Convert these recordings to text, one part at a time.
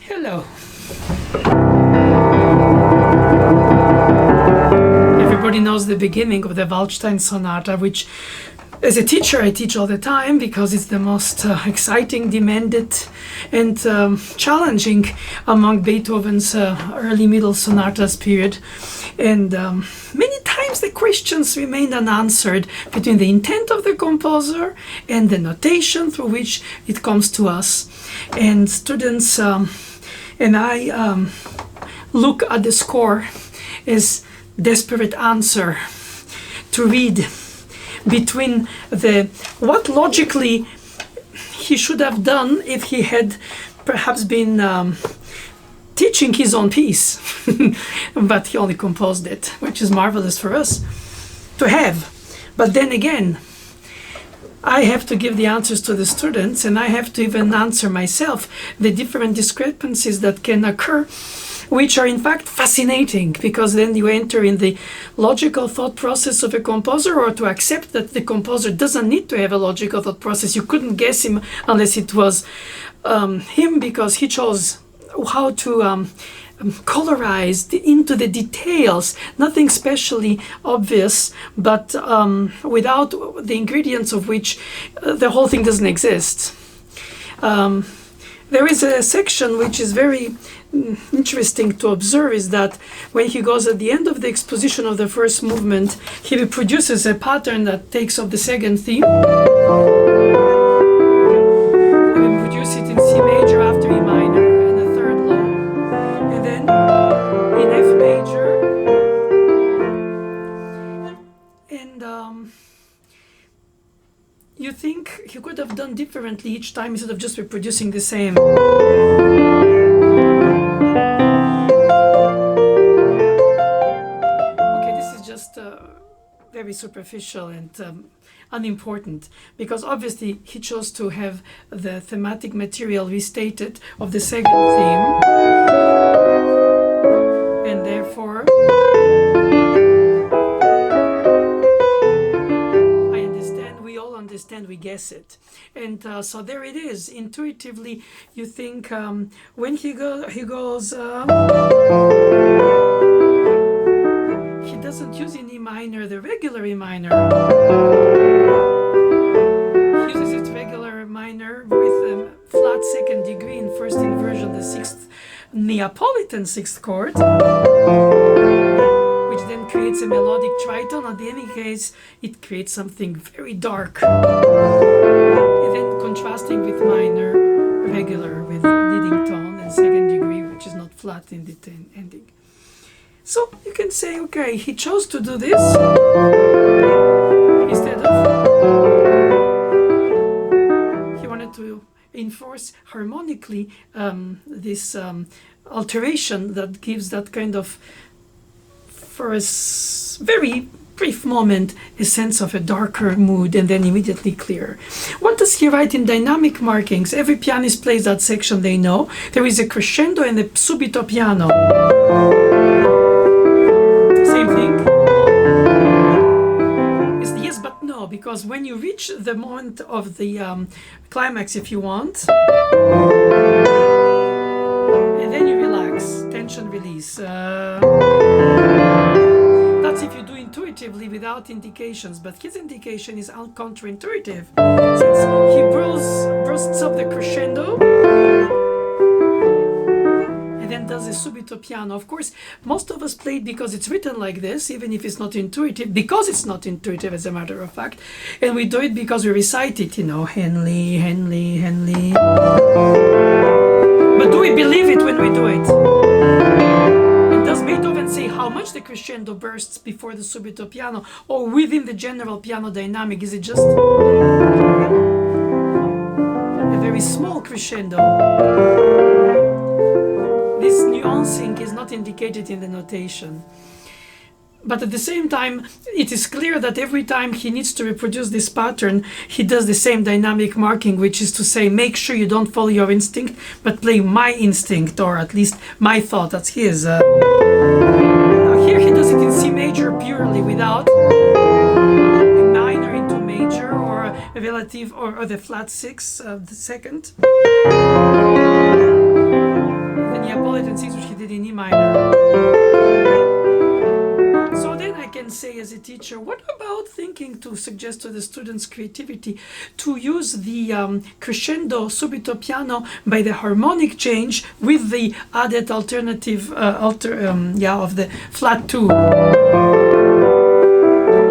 Hello. Everybody knows the beginning of the Waldstein Sonata, which as a teacher I teach all the time because it's the most exciting, demanded and challenging among Beethoven's early middle sonatas period. And many times the questions remain unanswered between the intent of the composer and the notation through which it comes to us. And students and I look at the score as desperate answer to read between what logically he should have done if he had perhaps been teaching his own piece, but he only composed it, which is marvelous for us to have. But then again, I have to give the answers to the students, and I have to even answer myself the different discrepancies that can occur, which are in fact fascinating, because then you enter in the logical thought process of a composer, or to accept that the composer doesn't need to have a logical thought process. You couldn't guess him unless it was him, because he chose how to colorize into the details, nothing specially obvious, but without the ingredients of which the whole thing doesn't exist. There is a section which is very interesting to observe, is that when he goes at the end of the exposition of the first movement, he reproduces a pattern that takes up the second theme. He reproduces it in C major after E minor and a third law, and then in F major, and you think he could have done differently each time instead of just reproducing the same. Okay, this is just very superficial and unimportant, because obviously he chose to have the thematic material restated of the second theme, and therefore we guess it. And so there it is. Intuitively you think when he goes he doesn't use in E minor the regular E minor. He uses its regular minor with a flat second degree in first inversion, the sixth Neapolitan sixth chord, which then creates a melodic tritone. In any case, it creates something very dark, and then contrasting with minor regular with leading tone and second degree, which is not flat in the ending. So you can say, okay, he chose to do this instead of, he wanted to enforce harmonically this alteration that gives that kind of, for a very brief moment, a sense of a darker mood, and then immediately clearer. What does he write in dynamic markings? Every pianist plays that section, they know. There is a crescendo and a subito piano. Same thing. It's the yes but no, because when you reach the moment of the climax, if you want, and then you relax, tension release. That's if you do intuitively without indications, but his indication is counterintuitive, since he bursts up the crescendo and then does a subito piano. Of course, most of us play it because it's written like this, even if it's not intuitive, because it's not intuitive as a matter of fact, and we do it because we recite it, Henley, Henley, Henley. But do we believe it when we do it? And does Beethoven say how much the crescendo bursts before the subito piano, or within the general piano dynamic? Is it just a very small crescendo? This nuancing is not indicated in the notation. But at the same time, it is clear that every time he needs to reproduce this pattern, he does the same dynamic marking, which is to say, make sure you don't follow your instinct, but play my instinct, or at least my thought. That's his. Now here he does it in C major purely, without a minor into major, or a relative, or the flat six, the second. teacher, what about thinking to suggest to the students' creativity to use the crescendo subito piano by the harmonic change with the added alternative of the flat 2.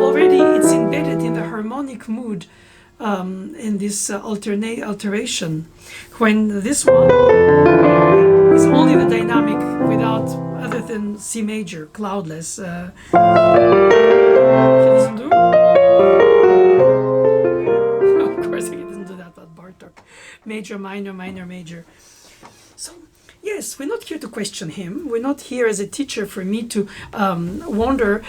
Already it's embedded in the harmonic mood in this alteration, when this one is only the dynamic without other than C major, cloudless. He doesn't do? Of course he doesn't do that, but Bartok. Major, minor, minor, major. So, yes, we're not here to question him. We're not here as a teacher for me to wonder,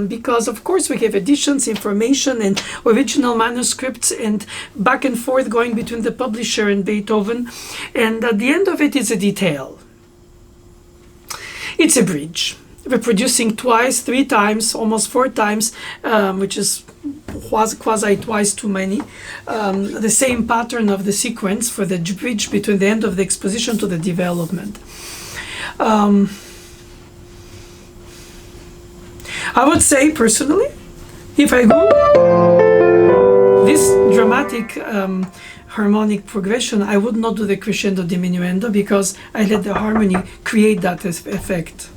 because of course we have editions, information, and original manuscripts, and back and forth going between the publisher and Beethoven. And at the end of it is a detail. It's a bridge, reproducing twice, 3 times, almost 4 times, which is quasi twice too many, the same pattern of the sequence for the bridge between the end of the exposition to the development. I would say personally, if I go this dramatic harmonic progression, I would not do the crescendo diminuendo, because I let the harmony create that effect.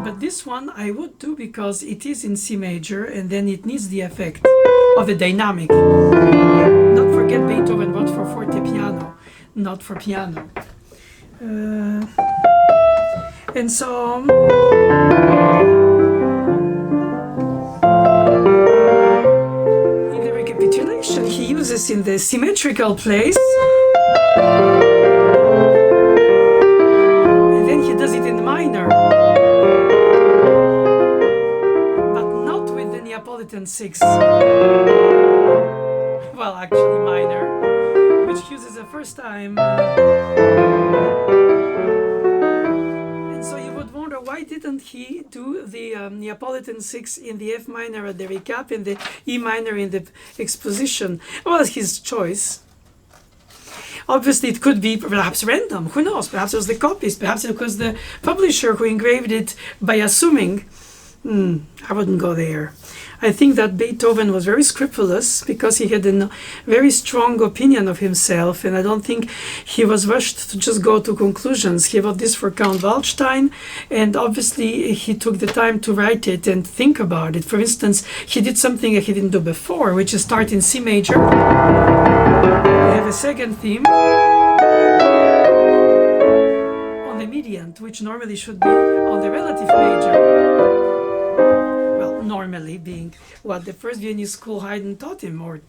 But this one I would do because it is in C major, and then it needs the effect of the dynamic. Not forget Beethoven wrote for forte piano, not for piano. And so in the recapitulation, he uses in the symmetrical place, and then he does it in minor, but not with the Neapolitan 6. Well, actually minor, which he uses the first time. And so you would wonder, why didn't he do the Neapolitan 6 in the F minor at the recap, in the E minor in the exposition? Well, it's his choice. Obviously, it could be perhaps random. Who knows? Perhaps it was the copyist. Perhaps it was the publisher who engraved it by assuming. I wouldn't go there. I think that Beethoven was very scrupulous because he had a very strong opinion of himself, and I don't think he was rushed to just go to conclusions. He wrote this for Count Waldstein, and obviously he took the time to write it and think about it. For instance, he did something that he didn't do before, which is start in C major. We have a second theme on the mediant, which normally should be on the relative major. Normally being what the first Viennese school Haydn taught him, or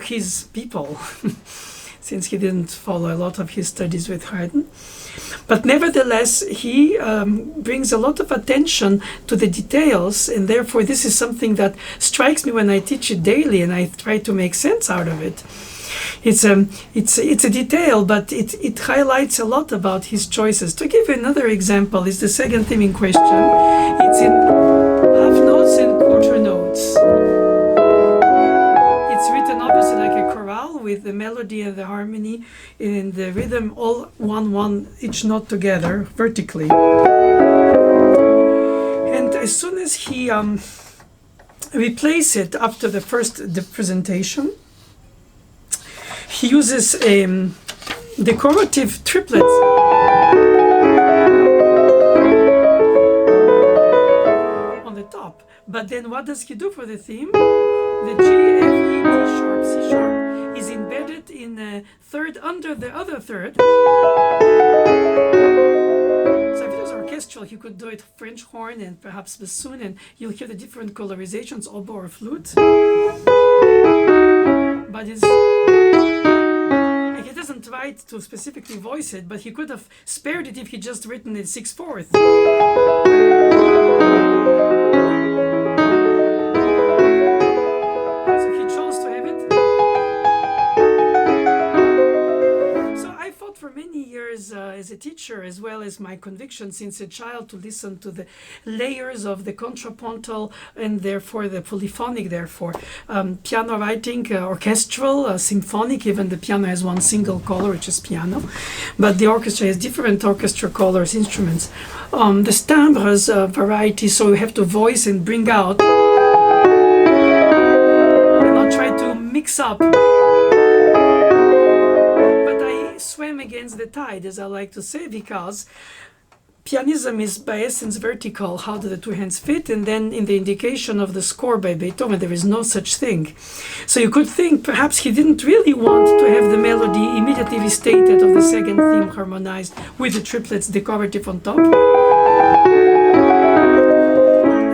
his people, since he didn't follow a lot of his studies with Haydn. But nevertheless, he brings a lot of attention to the details, and therefore this is something that strikes me when I teach it daily, and I try to make sense out of it. It's a detail, but it highlights a lot about his choices. To give you another example, is the second theme in question. It's in half notes and quarter notes. It's written obviously like a chorale, with the melody and the harmony and the rhythm all one, each note together vertically. And as soon as he replaces it after the presentation, he uses decorative triplets on the top. But then what does he do for the theme? The G, F, E, D sharp, C sharp is embedded in a third under the other third. So if it was orchestral, he could do it French horn and perhaps bassoon, and you'll hear the different colorizations, oboe or flute. But it's... He doesn't write to specifically voice it, but he could have spared it if he just written it 6/4. So he chose to have it. So I thought for many years as a teacher, as well as my conviction since a child, to listen to the layers of the contrapuntal and therefore the polyphonic, therefore piano writing, orchestral, symphonic. Even the piano has one single color, which is piano, but the orchestra has different orchestra colors, instruments. The timbres variety, so you have to voice and bring out and not try to mix up. Swam against the tide, as I like to say, because pianism is by essence vertical. How do the two hands fit? And then in the indication of the score by Beethoven, there is no such thing. So you could think perhaps he didn't really want to have the melody immediately restated of the second theme harmonized with the triplets decorative on top.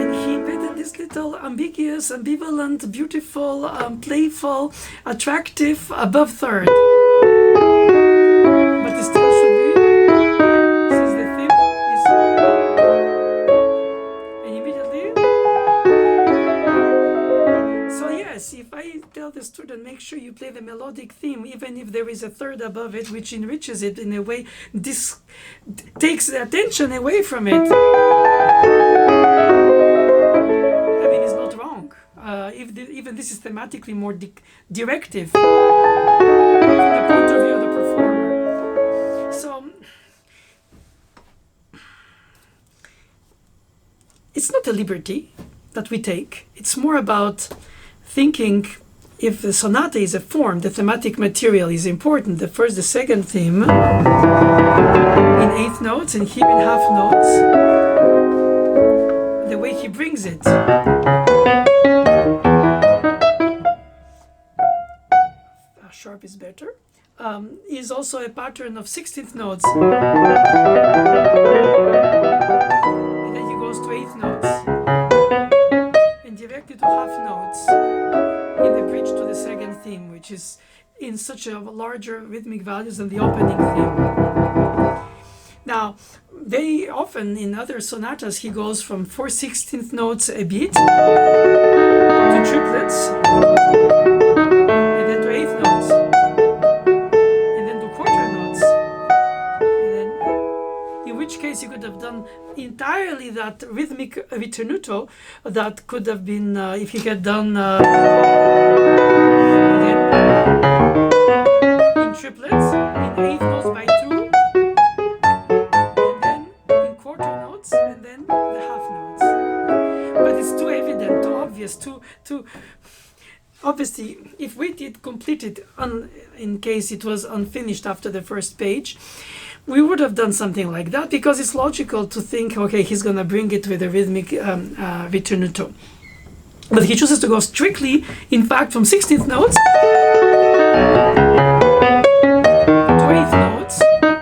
And he added this little ambiguous, ambivalent, beautiful, playful, attractive above third. But it still should be, since the theme is, and immediately. So yes, if I tell the student, make sure you play the melodic theme, even if there is a third above it, which enriches it in a way, this takes the attention away from it. I mean, it's not wrong. Even this is thematically more directive from the point of view of the performer. So it's not a liberty that we take. It's more about thinking if the sonata is a form, the thematic material is important. The first, the second theme in eighth notes and here in half notes, the way he brings it. Sharp is better. Is also a pattern of 16th notes. And then he goes to eighth notes and directly to half notes in the bridge to the second theme, which is in such a larger rhythmic values than the opening theme. Now, very often in other sonatas he goes from 4/16 notes a beat to triplets, and then to eighth notes, and then to quarter notes, and then in which case you could have done entirely that rhythmic ritenuto that could have been if he had done then in triplets in eighth notes by two, and then in quarter notes, and then the half notes. But it's too evident, too obvious, too obviously. If we did complete it in case it was unfinished after the first page, we would have done something like that, because it's logical to think, okay, he's going to bring it with a rhythmic ritenuto. But he chooses to go strictly, in fact, from 16th notes to eighth notes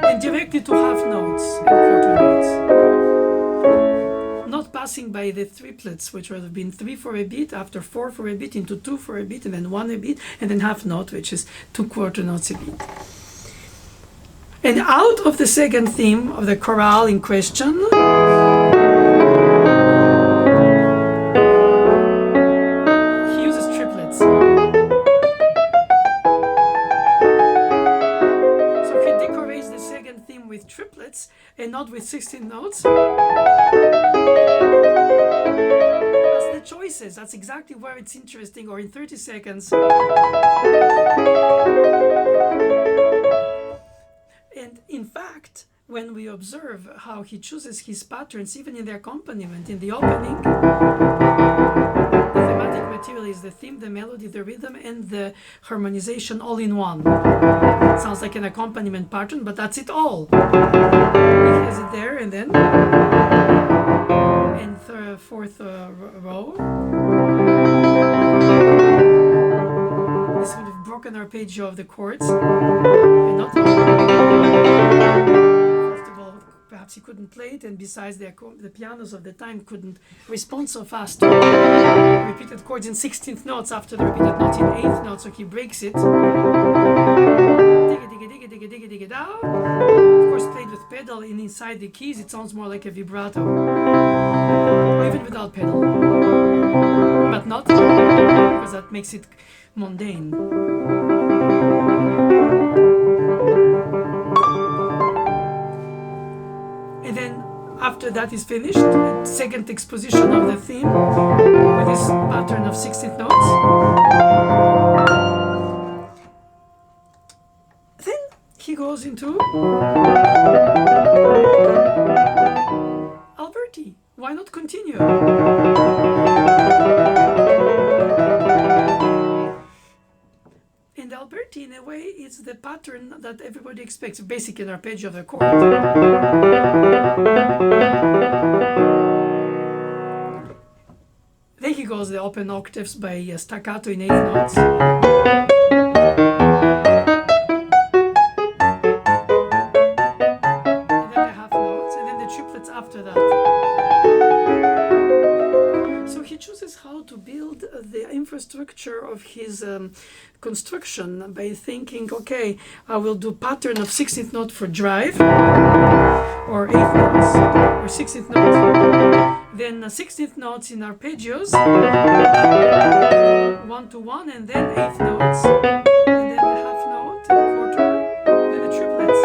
and directly to half notes and quarter notes. Not passing by the triplets, which would have been 3 for a beat, after 4 for a beat, into 2 for a beat, and then 1 a beat, and then half note, which is 2 quarter notes a beat. And out of the second theme of the chorale in question, he uses triplets. So he decorates the second theme with triplets and not with 16 notes. That's the choices. That's exactly where it's interesting. Or in 30 seconds. And in fact, when we observe how he chooses his patterns, even in the accompaniment, in the opening, the thematic material is the theme, the melody, the rhythm, and the harmonization all in one. It sounds like an accompaniment pattern, but that's it all. He has it there, and then in the fourth row. This would have broken arpeggio of the chords. And not first of all, perhaps he couldn't play it, and besides the pianos of the time couldn't respond so fast to repeated chords in 16th notes after the repeated notes in 8th notes, so he breaks it. Digga, digga, digga, digga, digga, digga, da. Of course, played with pedal and inside the keys, it sounds more like a vibrato. Or even without pedal. But not, because that makes it mundane. after that is finished, second exposition of the theme with this pattern of 16th notes. Then he goes into Alberti. Why not continue? And Alberti, in a way, is the pattern that everybody expects, basic an arpeggio of the chord. Then he goes the open octaves by staccato in 8th notes. And then the half notes, and then the triplets after that. So he chooses how to build the infrastructure of his construction by thinking, okay, I will do pattern of 16th note for drive, or 8th notes, or 16th notes. Then 16th notes in arpeggios, 1 to 1, and then 8th notes, and then the half note, quarter, then the triplets.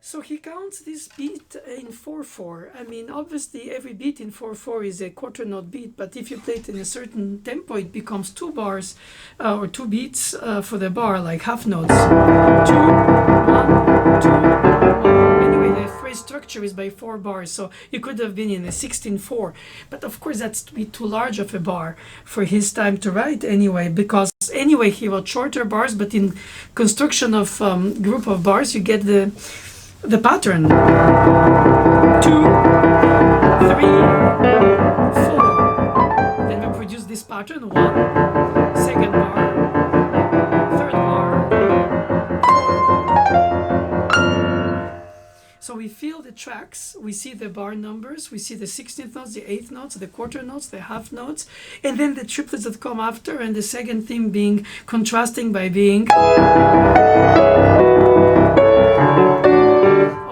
So he counts this beat in 4/4. I mean, obviously every beat in 4/4 is a quarter note beat, but if you play it in a certain tempo, it becomes 2 bars or 2 beats for the bar, like half notes. 2, 1, 2, 1. Anyway, the phrase structure is by 4 bars, so you could have been in a 16/4. But of course, that's to be too large of a bar for his time to write anyway, because anyway, he wrote shorter bars, but in construction of group of bars, you get the pattern. 2, 3, 4. Then we produce this pattern. 1, second bar, third bar, fourth bar. So we feel the tracks, we see the bar numbers, we see the 16th notes, the 8th notes, the quarter notes, the half notes, and then the triplets that come after, and the second theme being contrasting by being.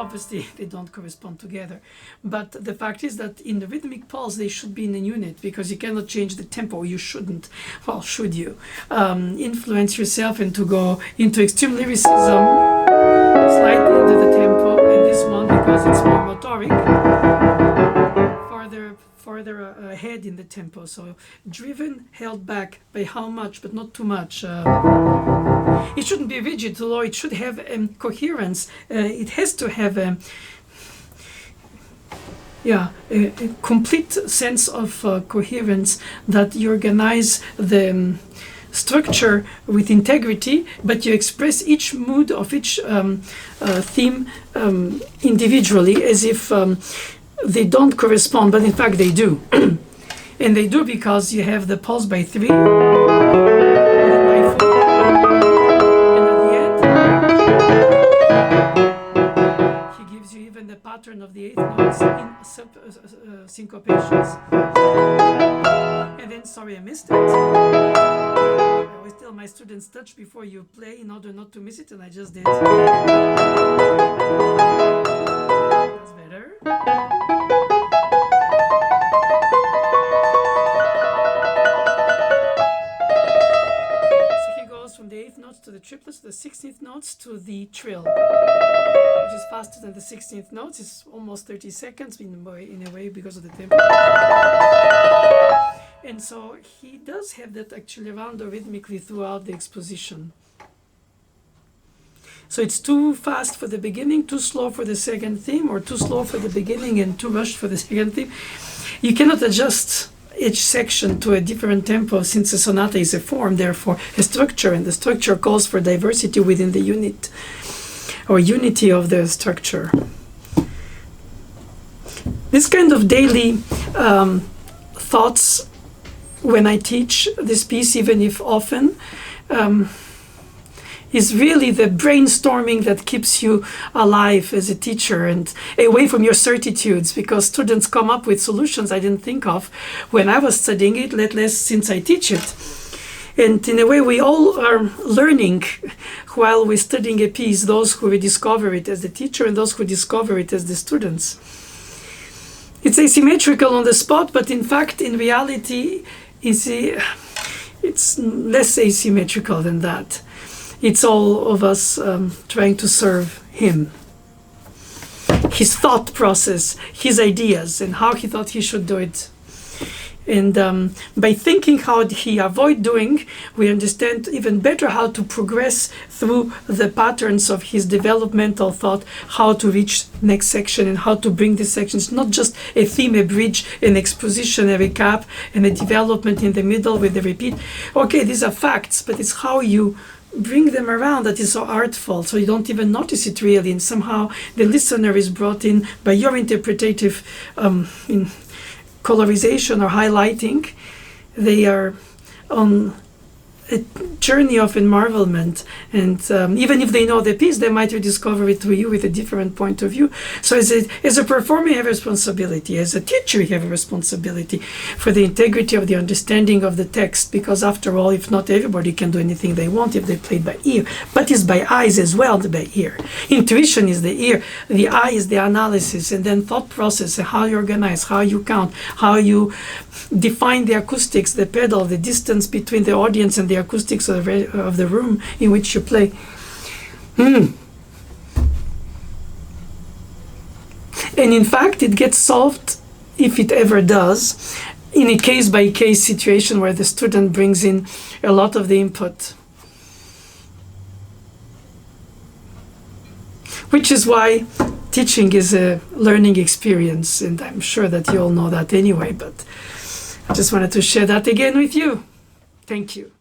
Obviously, they don't correspond together. But the fact is that in the rhythmic pulse, they should be in a unit, because you cannot change the tempo. You shouldn't. Well, should you? Influence yourself and to go into extreme lyricism, slightly into the tempo, and this one, because it's more motoric, farther ahead in the tempo. So driven, held back by how much, but not too much. It shouldn't be rigid, although it should have coherence. It has to have a complete sense of coherence, that you organize the structure with integrity, but you express each mood of each theme individually, as if they don't correspond, but in fact they do. And they do because you have the pulse by 3, and then by 4, and at the end he gives you even the pattern of the 8th notes in syncopations. And then, sorry I missed it. I always tell my students, touch before you play in order not to miss it, and I just did. That's better. From the 8th notes to the triplets, the 16th notes to the trill, which is faster than the 16th notes. It's almost 30 seconds in a way because of the tempo. And so he does have that actually around rhythmically throughout the exposition. So it's too fast for the beginning, too slow for the second theme, or too slow for the beginning and too rushed for the second theme. You cannot adjust each section to a different tempo, since a sonata is a form, therefore a structure, and the structure calls for diversity within the unit, or unity of the structure. This kind of daily thoughts when I teach this piece, even if often, is really the brainstorming that keeps you alive as a teacher and away from your certitudes, because students come up with solutions I didn't think of when I was studying it, let less since I teach it. And in a way, we all are learning while we're studying a piece, those who rediscover it as the teacher and those who discover it as the students. It's asymmetrical on the spot, but in fact, in reality, it's less asymmetrical than that. it's all of us trying to serve him. His thought process, his ideas, and how he thought he should do it. And by thinking how he avoid doing, we understand even better how to progress through the patterns of his developmental thought, how to reach next section and how to bring this section. It's not just a theme, a bridge, an exposition, a recap, and a development in the middle with the repeat. Okay, these are facts, but it's how you bring them around that is so artful, so you don't even notice it really, and somehow the listener is brought in by your interpretative colorization or highlighting. They are on a journey of enmarvelment, and even if they know the piece, they might rediscover it through you with a different point of view. So as a performer, you have a responsibility. As a teacher, you have a responsibility for the integrity of the understanding of the text, because after all, if not everybody can do anything they want if they play it by ear, but it's by eyes as well, by ear. Intuition is the ear, the eye is the analysis, and then thought process, and how you organize, how you count, how you define the acoustics, the pedal, the distance between the audience and the acoustics of the room in which you play. And in fact, it gets solved, if it ever does, in a case-by-case situation where the student brings in a lot of the input. Which is why teaching is a learning experience, and I'm sure that you all know that anyway, but I just wanted to share that again with you. Thank you.